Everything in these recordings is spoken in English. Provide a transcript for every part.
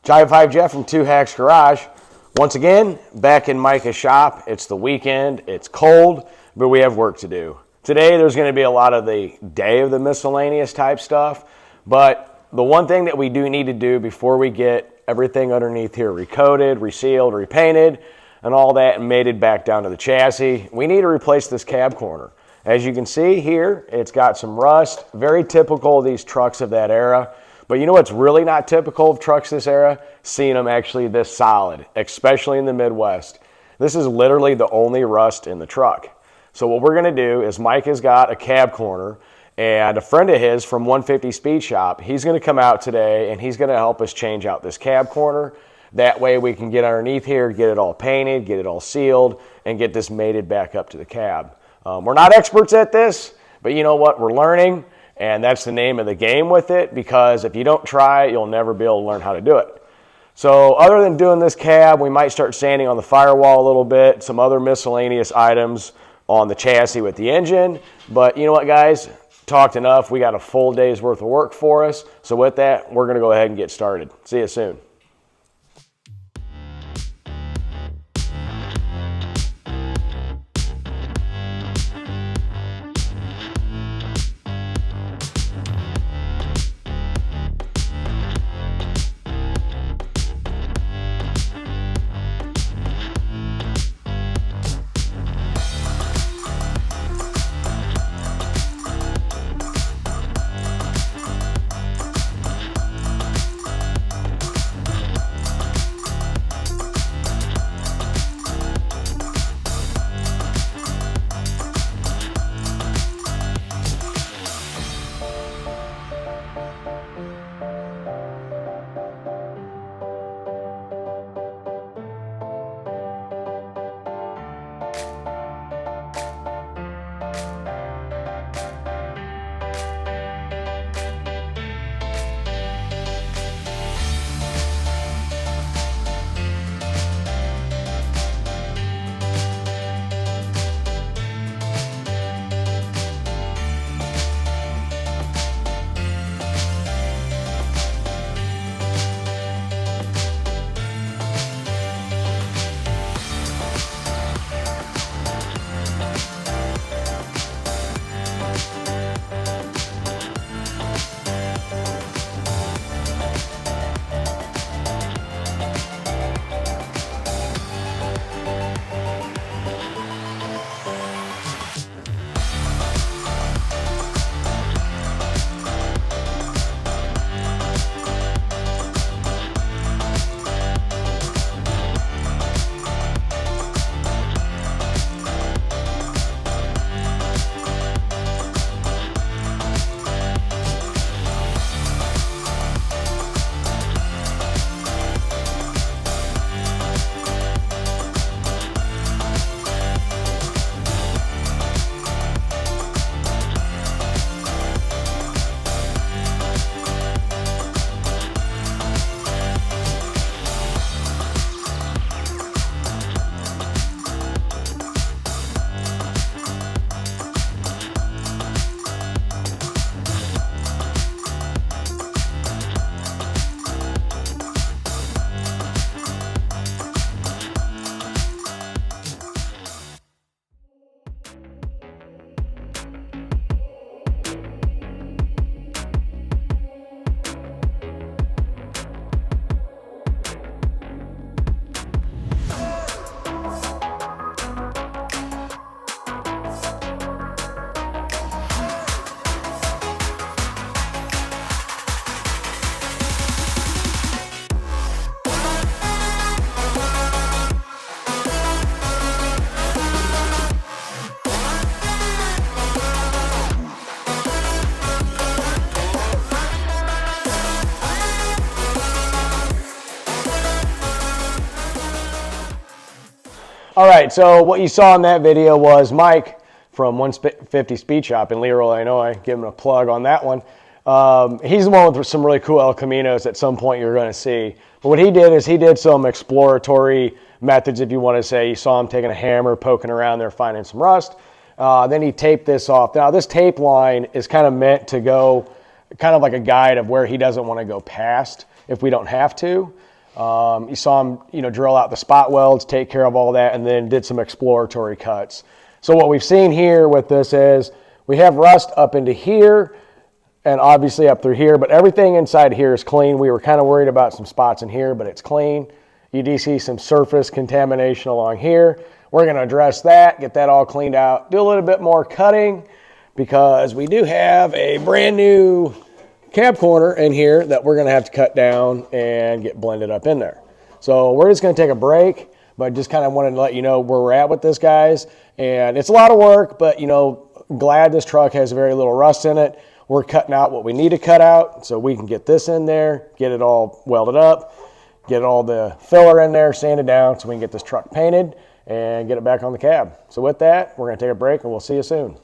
Jive 5 Jeff from Two Hacks Garage. Once again, back in Micah's shop. It's the weekend, it's cold, but we have work to do. Today there's going to be a lot of the day of the miscellaneous type stuff, but the one thing that we do need to do before we get everything underneath here recoated, resealed, repainted, and all that and mated back down to the chassis, we need to replace this cab corner. As you can see here, it's got some rust, very typical of these trucks of that era. But you know what's really not typical of trucks this era? Seeing them actually this solid, especially in the Midwest. This is literally the only rust in the truck. So what we're gonna do is Mike has got a cab corner, and a friend of his from 150 Speed Shop, he's gonna come out today and he's gonna help us change out this cab corner. That way we can get underneath here, get it all painted, get it all sealed, and get this mated back up to the cab. We're not experts at this, but you know what, we're learning. And that's the name of the game with it, because if you don't try it, you'll never be able to learn how to do it. So other than doing this cab, we might start sanding on the firewall a little bit, some other miscellaneous items on the chassis with the engine. But you know what, guys? Talked enough. We got a full day's worth of work for us. So with that, we're going to go ahead and get started. See you soon. All right, so what you saw in that video was Mike from 150 Speed Shop in Leroy, Illinois. Give him a plug on that one. He's the one with some really cool El Caminos at some point you're going to see. But what he did is he did some exploratory methods, if you want to say. You saw him taking a hammer, poking around there, finding some rust. Then he taped this off. Now, this tape line is kind of meant to go kind of like a guide of where he doesn't want to go past if we don't have to. You saw him, drill out the spot welds, take care of all that, and then did some exploratory cuts. So what we've seen here with this is we have rust up into here and obviously up through here, but everything inside here is clean. We were kind of worried about some spots in here, but it's clean. You do see some surface contamination along here. We're going to address that, get that all cleaned out, do a little bit more cutting because we do have a brand new cab corner in here that we're going to have to cut down and get blended up in there. So we're just going to take a break, but just kind of wanted to let you know where we're at with this, guys. And it's a lot of work, but glad this truck has very little rust in it. We're cutting out what we need to cut out so we can get this in there, get it all welded up, get all the filler in there, sanded down so we can get this truck painted and get it back on the cab. So with that, we're going to take a break and we'll see you soon.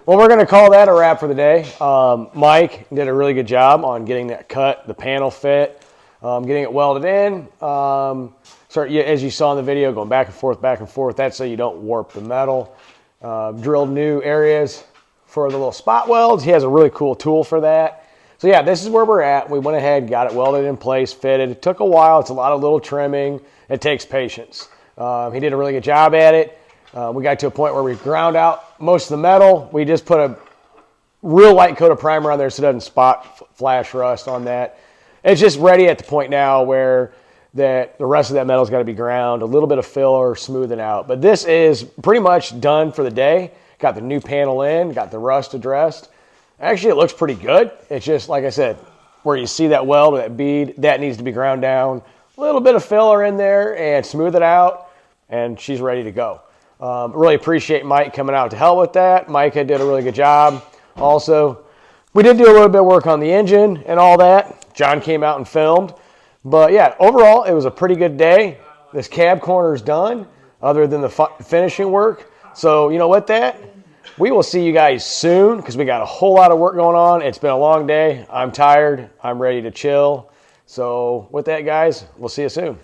Well, we're going to call that a wrap for the day. Mike did a really good job on getting that cut, the panel fit, getting it welded in. As you saw in the video, going back and forth, back and forth. That's so you don't warp the metal. Drilled new areas for the little spot welds. He has a really cool tool for that. So yeah, this is where we're at. We went ahead, got it welded in place, fitted. It took a while. It's a lot of little trimming. It takes patience. He did a really good job at it. We got to a point where we ground out most of the metal. We just put a real light coat of primer on there so it doesn't spot flash rust on that. It's just ready at the point now where the rest of that metal's got to be ground, a little bit of filler, smoothing out. But this is pretty much done for the day. Got the new panel in, got the rust addressed. Actually, it looks pretty good. It's just, like I said, where you see that weld or that bead, that needs to be ground down. A little bit of filler in there and smooth it out, and she's ready to go. Really appreciate Mike coming out to help with that. Micah did a really good job. Also, we did do a little bit of work on the engine and all that. John came out and filmed. But yeah, overall, it was a pretty good day. This cab corner is done, other than the finishing work. So you know what, we will see you guys soon because we got a whole lot of work going on. It's been a long day. I'm tired. I'm ready to chill. So with that, guys, we'll see you soon.